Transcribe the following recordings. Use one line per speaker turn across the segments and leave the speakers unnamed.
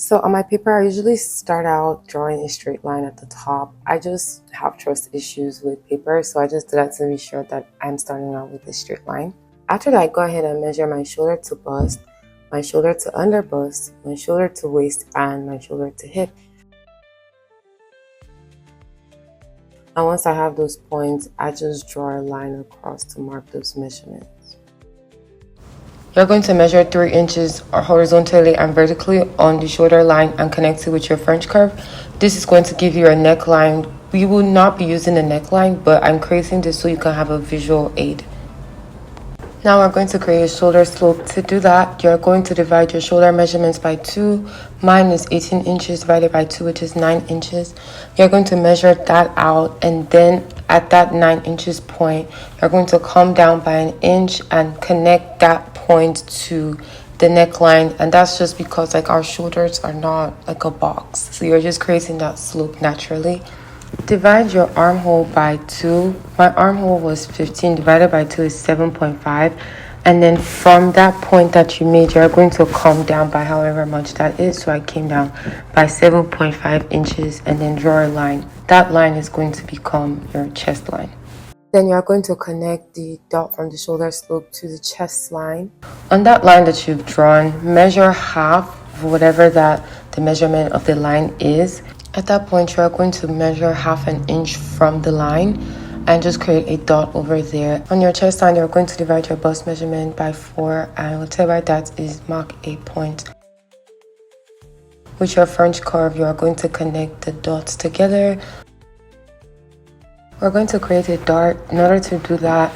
So on my paper, I usually start out drawing a straight line at the top. I just have trust issues with paper, so I just do that to be sure that I'm starting out with a straight line. After that, I go ahead and measure my shoulder to bust, my shoulder to under bust, my shoulder to waist, and my shoulder to hip. And once I have those points, I just draw a line across to mark those measurements. You're going to measure 3 inches horizontally and vertically on the shoulder line and connect it with your French curve. This is going to give you a neckline. We will not be using a neckline, but I'm creating this so you can have a visual aid. Now we're going to create a shoulder slope. To do that, you're going to divide your shoulder measurements by 2. Mine is 18 inches divided by 2, which is 9 inches. You're going to measure that out, and then at that 9 inches point, you're going to come down by 1 inch and connect that point to the neckline. And that's just because our shoulders are not like a box, so you're just creating that slope naturally. Divide your armhole by 2. My armhole was 15 divided by 2 is 7.5, and then from that point that you made, you're going to come down by however much that is. So I came down by 7.5 inches and then draw a line. That line is going to become your chest line. Then you're going to connect the dot from the shoulder slope to the chest line. On that line that you've drawn, measure half of whatever that the measurement of the line is. At that point, you're going to measure half an inch from the line and just create a dot over there. On your chest line, you're going to divide your bust measurement by 4, and whatever that is, mark a point. With your French curve, you are going to connect the dots together. We're going to create a dart. In order to do that,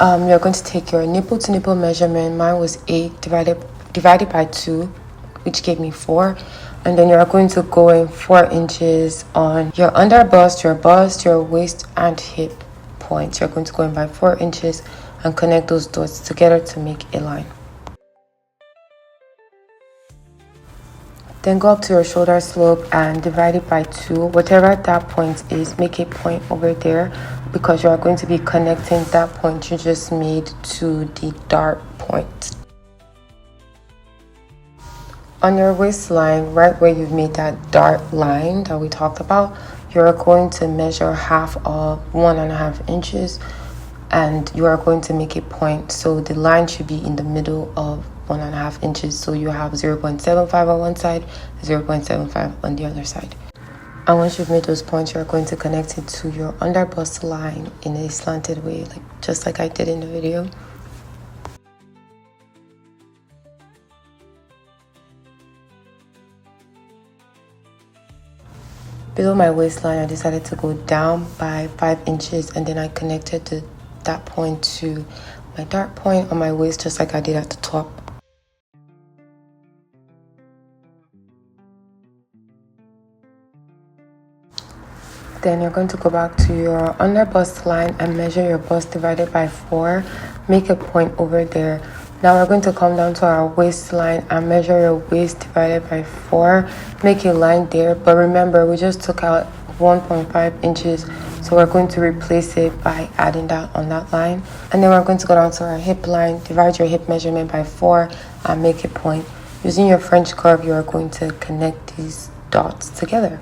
you're going to take your nipple to nipple measurement. Mine was 8 divided by 2, which gave me 4. And then you're going to go in 4 inches on your under bust, your waist, and hip points. You're going to go in by 4 inches and connect those dots together to make a line. Then go up to your shoulder slope and divide it by 2. Whatever that point is, make a point over there because you are going to be connecting that point you just made to the dart point. On your waistline, right where you've made that dart line that we talked about, you're going to measure half of 1.5 inches and you are going to make a point. So the line should be in the middle of 1.5 inches. So you have 0.75 on one side, 0.75 on the other side. And once you've made those points, you're going to connect it to your under bust line in a slanted way, just like I did in the video. Below my waistline, I decided to go down by 5 inches and then I connected that point to my dart point on my waist just like I did at the top. Then you're going to go back to your under bust line and measure your bust divided by 4. Make a point over there. Now we're going to come down to our waistline and measure your waist divided by 4. Make a line there, but remember we just took out 1.5 inches, so we're going to replace it by adding that on that line. And then we're going to go down to our hip line, divide your hip measurement by 4 and make a point. Using your French curve, you are going to connect these dots together.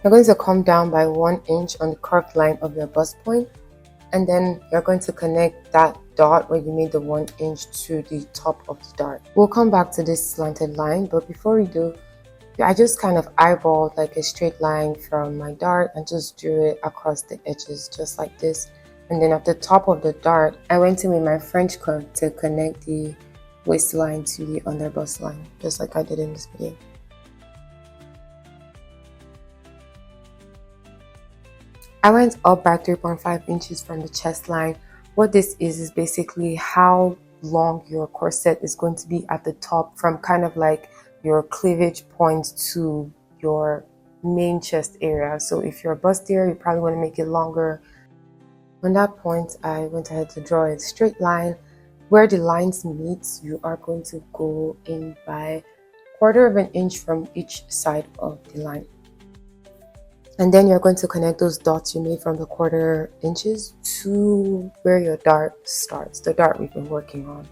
You're going to come down by 1 inch on the curved line of your bust point. And then you're going to connect that dot where you made the 1 inch to the top of the dart. We'll come back to this slanted line, but before we do, I just kind of eyeballed a straight line from my dart and just drew it across the edges just like this. And then at the top of the dart, I went in with my French curve to connect the waistline to the under bust line, just like I did in this video. I went up by 3.5 inches from the chest line. What this is basically how long your corset is going to be at the top from kind of your cleavage point to your main chest area. So if you're bustier, you probably want to make it longer. On that point, I went ahead to draw a straight line. Where the lines meet, you are going to go in by 1/4 inch from each side of the line. And then you're going to connect those dots you made from the 1/4 inches to where your dart starts, the dart we've been working on.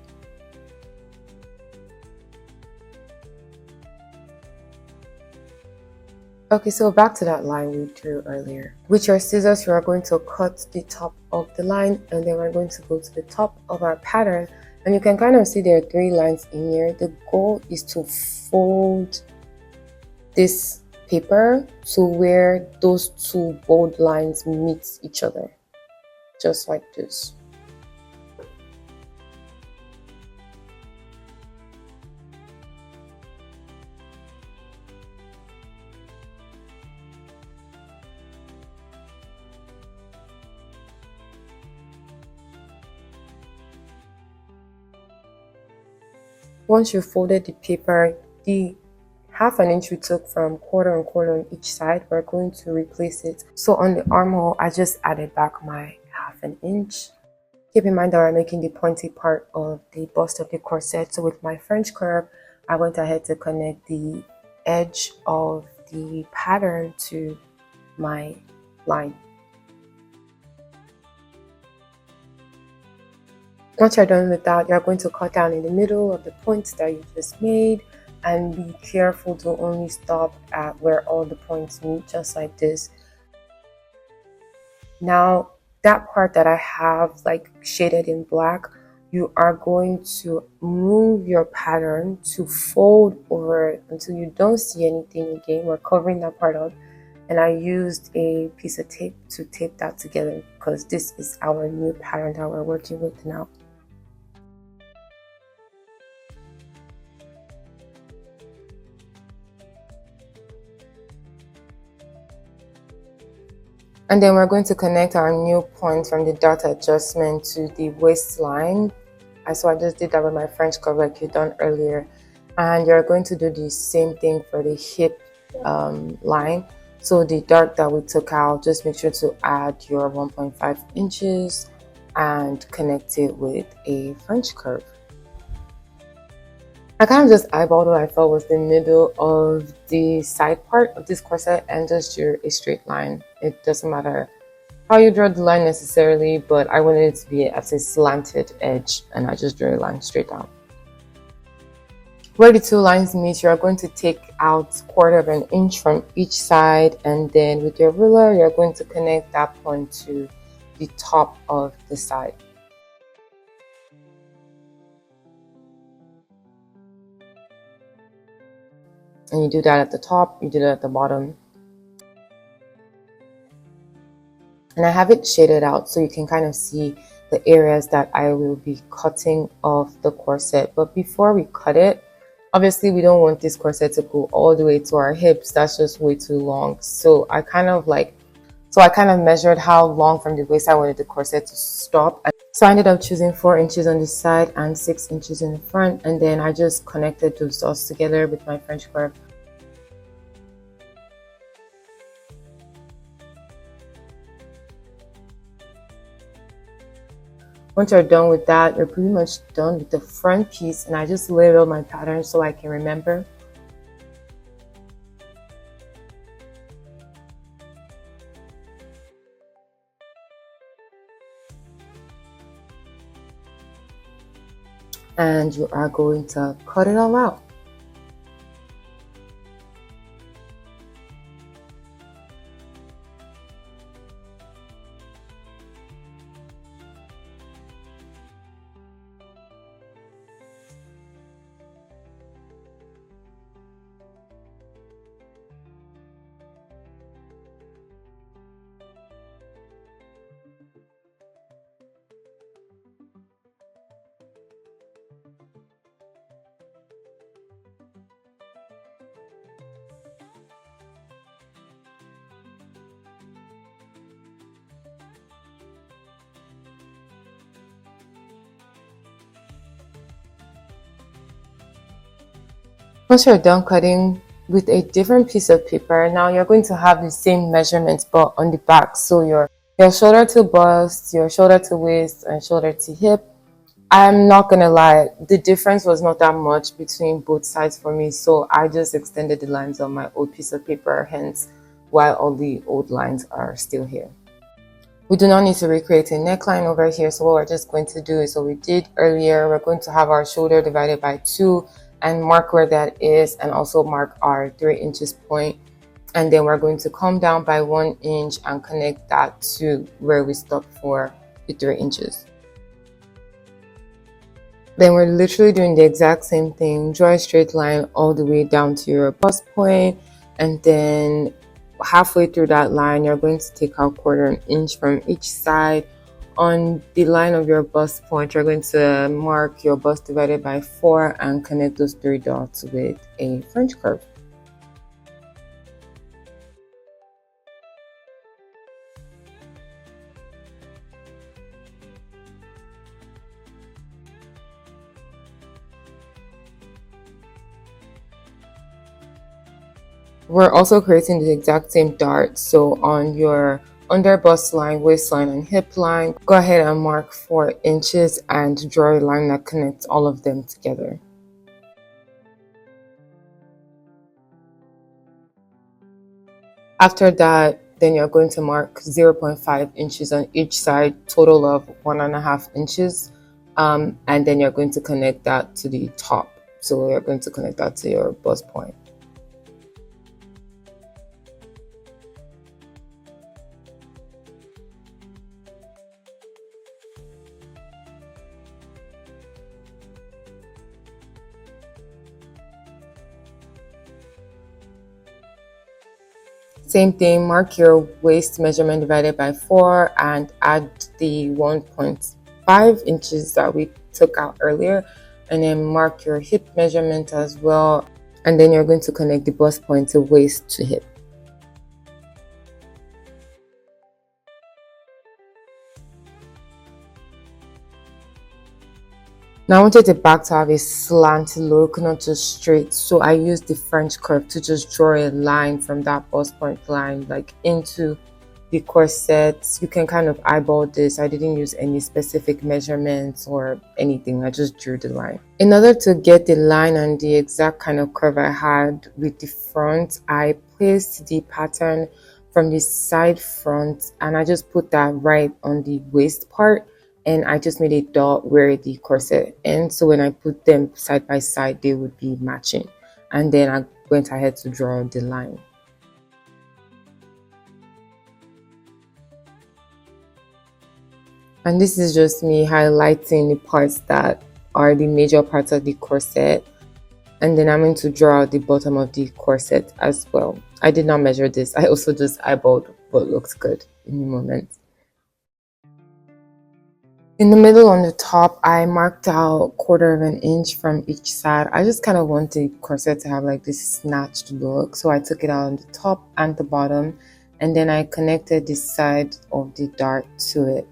Okay, so back to that line we drew earlier. With your scissors, you are going to cut the top of the line, and then we're going to go to the top of our pattern. And you can kind of see there are 3 lines in here. The goal is to fold this paper to where those 2 bold lines meet each other, just like this. Once you folded the paper, the ½ inch we took from quarter and quarter on each side, we're going to replace it. So on the armhole, I just added back my ½ inch. Keep in mind that we're making the pointy part of the bust of the corset. So with my French curve, I went ahead to connect the edge of the pattern to my line. Once you're done with that, you're going to cut down in the middle of the points that you just made, and be careful to only stop at where all the points meet, just like this. Now, that part that I have like shaded in black, you are going to move your pattern to fold over it until you don't see anything again. We're covering that part up, and I used a piece of tape to tape that together because this is our new pattern that we're working with now. And then we're going to connect our new point from the dot adjustment to the waistline. So I just did that with my French curve like you done earlier. And you're going to do the same thing for the hip line. So the dart that we took out, just make sure to add your 1.5 inches and connect it with a French curve. I kind of just eyeballed what I thought was the middle of the side part of this corset and just drew a straight line. It doesn't matter how you draw the line necessarily, but I wanted it to be at a slanted edge, and I just drew a line straight down. Where the 2 lines meet, you are going to take out 1/4 inch from each side, and then with your ruler, you're going to connect that point to the top of the side. And you do that at the top, you do that at the bottom. And I have it shaded out so you can kind of see the areas that I will be cutting off the corset. But before we cut it, obviously we don't want this corset to go all the way to our hips. That's just way too long. So I kind of measured how long from the waist I wanted the corset to stop. So I ended up choosing 4 inches on the side and 6 inches in the front, and then I just connected those dots together with my French curve. Once you're done with that, you're pretty much done with the front piece, and I just labeled my pattern so I can remember. And you are going to cut it all out. Once you're done cutting with a different piece of paper, now you're going to have the same measurements but on the back. So your shoulder to bust, your shoulder to waist, and shoulder to hip. I'm not gonna lie, the difference was not that much between both sides for me, so I just extended the lines on my old piece of paper, hence why all the old lines are still here. We do not need to recreate a neckline over here, so what we're just going to do is what we did earlier. We're going to have our shoulder divided by 2 and mark where that is, and also mark our 3 inches point. And then we're going to come down by 1 inch and connect that to where we stopped for the 3 inches. Then we're literally doing the exact same thing. Draw a straight line all the way down to your bust point, and then halfway through that line you're going to take out 1/4 inch from each side. On the line of your bust point, you're going to mark your bust divided by 4 and connect those 3 dots with a French curve. We're also creating the exact same dart, so on your under bust line, waistline, and hip line, go ahead and mark 4 inches and draw a line that connects all of them together. After that, then you're going to mark 0.5 inches on each side, total of 1.5 inches, and then you're going to connect that to the top. So you're going to connect that to your bust point. Same thing, mark your waist measurement divided by 4 and add the 1.5 inches that we took out earlier, and then mark your hip measurement as well, and then you're going to connect the bust point to waist to hip. Now I wanted the back to have a slant look, not just straight, so I used the French curve to just draw a line from that bust point line like into the corset. You can kind of eyeball this. I didn't use any specific measurements or anything, I just drew the line. In order to get the line and the exact kind of curve I had with the front, I placed the pattern from the side front and I just put that right on the waist part, and I just made a dot where the corset ends, so when I put them side by side they would be matching, and then I went ahead to draw the line. And this is just me highlighting the parts that are the major parts of the corset, and then I'm going to draw out the bottom of the corset as well. I did not measure this, I also just eyeballed what looks good in the moment. In the middle on the top, I marked out 1/4 inch from each side. I just kind of want the corset to have like this snatched look, so I took it out on the top and the bottom, and then I connected the side of the dart to it.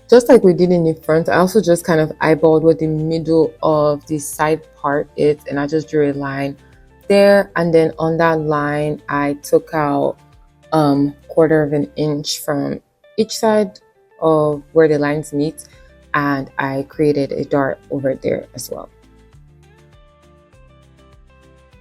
Just like we did in the front, I also just kind of eyeballed what the middle of the side part is, and I just drew a line there, and then on that line I took out 1/4 inch from each side of where the lines meet, and I created a dart over there as well.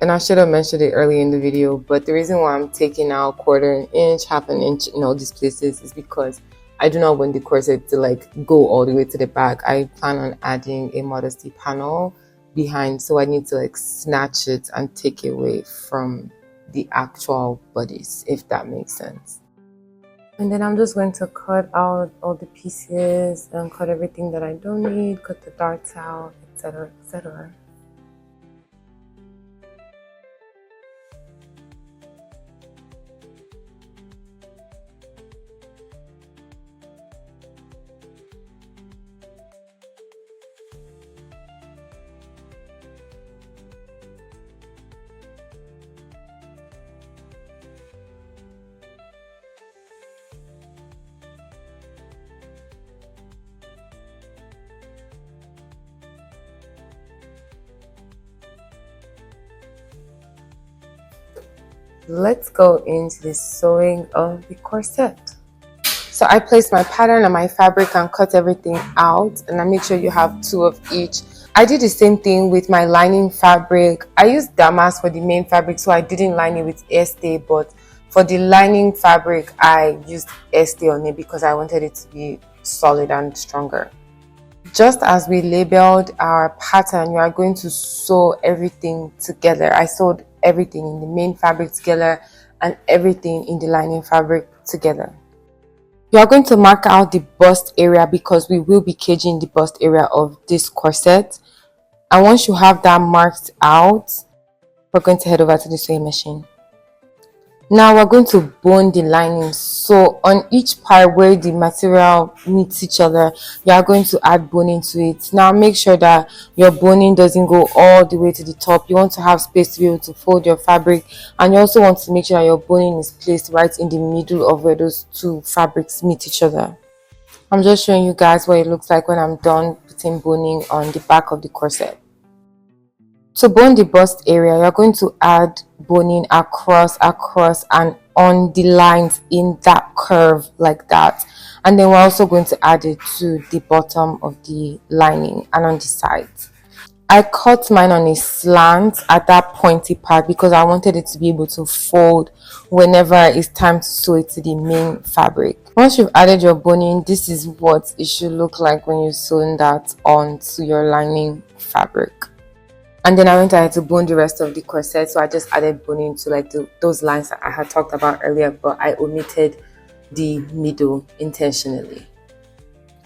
And I should have mentioned it earlier in the video, but the reason why I'm taking out 1/4 inch, 1/2 inch in all these places is because I do not want the corset to like go all the way to the back. I plan on adding a modesty panel behind, so I need to like snatch it and take it away from the actual bodice, if that makes sense. And then I'm just going to cut out all the pieces and cut everything that I don't need, cut the darts out, etc., etc. Let's go into the sewing of the corset. So I placed my pattern on my fabric and cut everything out, and I make sure you have 2 of each. I did the same thing with my lining fabric. I used Damask for the main fabric, so I didn't line it with Estee, but for the lining fabric I used Estee on it because I wanted it to be solid and stronger. Just as we labeled our pattern, you are going to sew everything together. I sewed everything in the main fabric together and everything in the lining fabric together. You are going to mark out the bust area because we will be caging the bust area of this corset. And once you have that marked out, we're going to head over to the sewing machine. Now we're going to bone the lining. So on each part where the material meets each other, you are going to add boning to it. Now make sure that your boning doesn't go all the way to the top. You want to have space to be able to fold your fabric, and you also want to make sure that your boning is placed right in the middle of where those 2 fabrics meet each other. I'm just showing you guys what it looks like when I'm done putting boning on the back of the corset. To bone the bust area, you're going to add boning across and on the lines in that curve like that. And then we're also going to add it to the bottom of the lining and on the sides. I cut mine on a slant at that pointy part because I wanted it to be able to fold whenever it's time to sew it to the main fabric. Once you've added your boning, this is what it should look like when you're sewing that onto your lining fabric. And then I went ahead to bone the rest of the corset, so I just added boning to like those lines that I had talked about earlier, but I omitted the middle intentionally.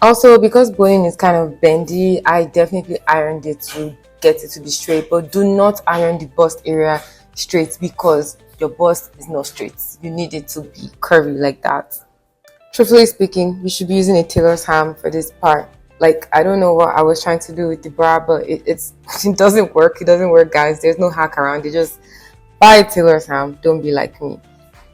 Also, because boning is kind of bendy, I definitely ironed it to get it to be straight, but do not iron the bust area straight because your bust is not straight. You need it to be curvy like that. Truthfully speaking, you should be using a tailor's ham for this part. Like, I don't know what I was trying to do with the bra, but it doesn't work. It doesn't work, guys. There's no hack around it. Just buy a tailor's ham. Don't be like me.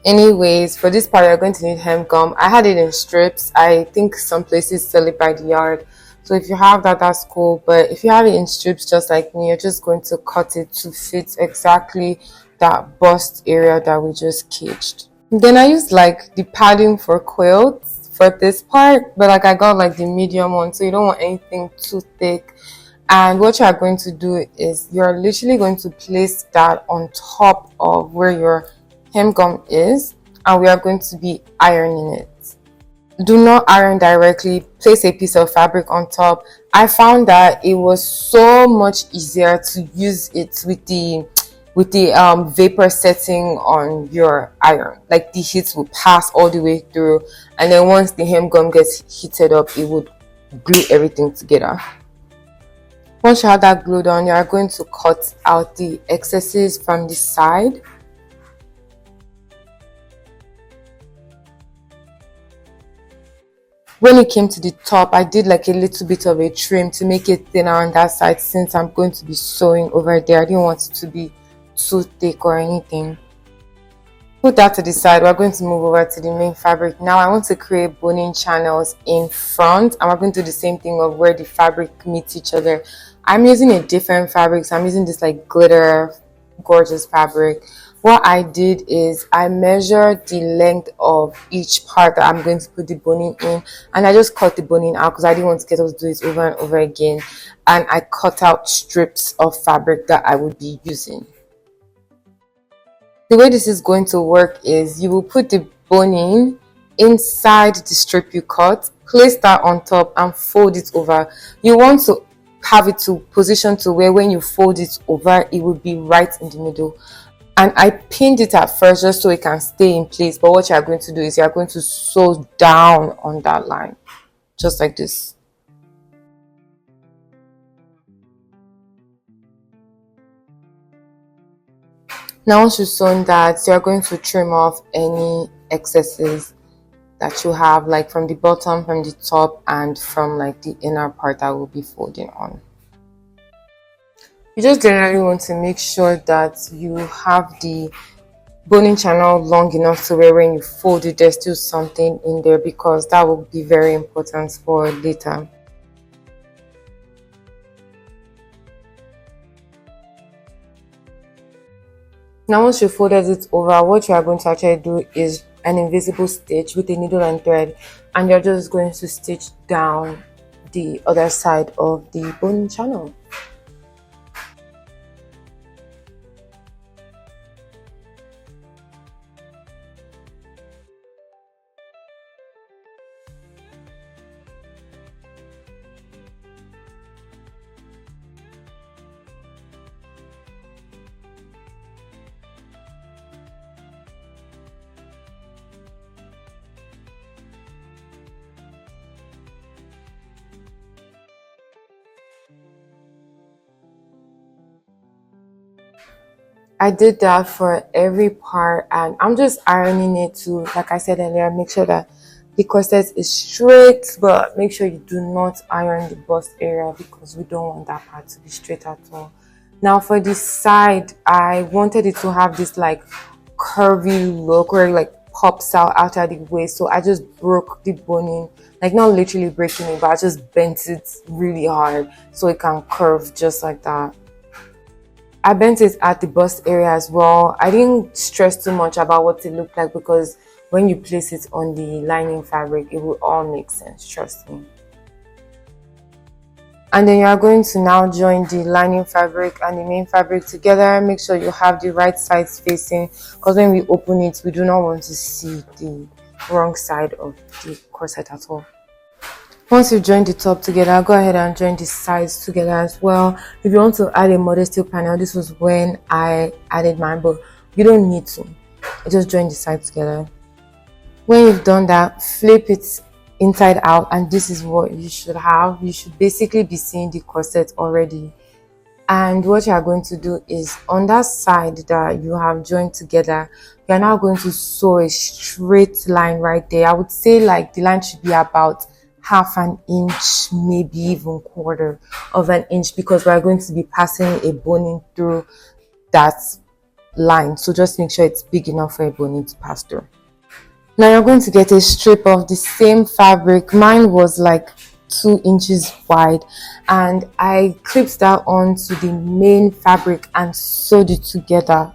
Anyways, for this part, you're going to need hem gum. I had it in strips. I think some places sell it by the yard. So if you have that, that's cool. But if you have it in strips just like me, you're just going to cut it to fit exactly that bust area that we just caged. Then I used like the padding for quilts for this part, but like I got like the medium one, so you don't want anything too thick. And what you are going to do is you're literally going to place that on top of where your hem gum is, and we are going to be ironing it. Do not iron directly. Place a piece of fabric on top. I found that it was so much easier to use it with the vapor setting on your iron. Like the heat will pass all the way through, and then once the hem gum gets heated up, it would glue everything together. Once you have that glued on, you are going to cut out the excesses from the side. When it came to the top, I did like a little bit of a trim to make it thinner on that side since I'm going to be sewing over there. I didn't want it to be too thick or anything. Put that to the side. We're going to move over to the main fabric. Now I want to create boning channels in front, and we're going to do the same thing of where the fabric meets each other. I'm using a different fabric, so I'm using this like glitter gorgeous fabric. What I did is I measured the length of each part that I'm going to put the boning in, and I just cut the boning out because I didn't want to get us to do it over and over again. And I cut out strips of fabric that I would be using. The way this is going to work is you will put the boning inside the strip you cut, place that on top and fold it over. You want to have it to position to where when you fold it over, it will be right in the middle. And I pinned it at first just so it can stay in place. But what you are going to do is you are going to sew down on that line, just like this. Now once you've sewn that, you're going to trim off any excesses that you have, like from the bottom, from the top, and from like the inner part that will be folding on. You just generally want to make sure that you have the boning channel long enough to where when you fold it, there's still something in there, because that will be very important for later. Now once you folded it over, what you are going to actually do is an invisible stitch with a needle and thread, and you're just going to stitch down the other side of the boning channel. I did that for every part, and I'm just ironing it to, like I said earlier, make sure that the corset is straight, but make sure you do not iron the bust area because we don't want that part to be straight at all. Now for the side, I wanted it to have this like curvy look where it like pops out after the waist, so I just broke the boning, like not literally breaking it, but I just bent it really hard so it can curve just like that. I bent it at the bust area as well. I didn't stress too much about what it looked like because when you place it on the lining fabric, it will all make sense, trust me. And then you are going to now join the lining fabric and the main fabric together. Make sure you have the right sides facing, because when we open it, we do not want to see the wrong side of the corset at all. Once you've joined the top together, go ahead and join the sides together as well. If you want to add a modest steel panel, this was when I added mine, but you don't need to. Just join the sides together. When you've done that, flip it inside out, and this is what you should have. You should basically be seeing the corset already. And what you are going to do is on that side that you have joined together, you are now going to sew a straight line right there. I would say like the line should be about half an inch, maybe even quarter of an inch, because we're going to be passing a boning through that line. So just make sure it's big enough for a boning to pass through. Now you're going to get a strip of the same fabric. Mine was like 2 inches wide, and I clipped that onto the main fabric and sewed it together.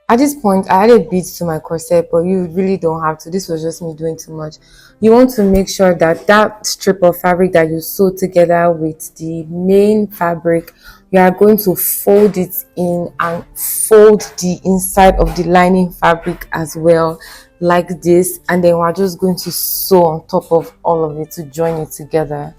At this point, I added beads to my corset, but you really don't have to. This was just me doing too much. You want to make sure that that strip of fabric that you sew together with the main fabric, you are going to fold it in and fold the inside of the lining fabric as well, like this. And then we're just going to sew on top of all of it to join it together.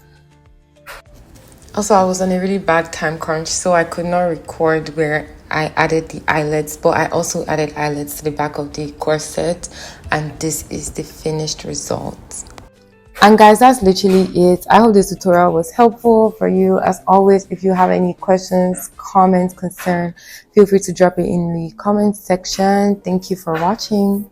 Also, I was on a really bad time crunch, so I could not record where I added the eyelets, but I also added eyelets to the back of the corset, and this is the finished result. And guys, that's literally it. I hope this tutorial was helpful for you. As always, if you have any questions, comments, concern, feel free to drop it in the comment section. Thank you for watching.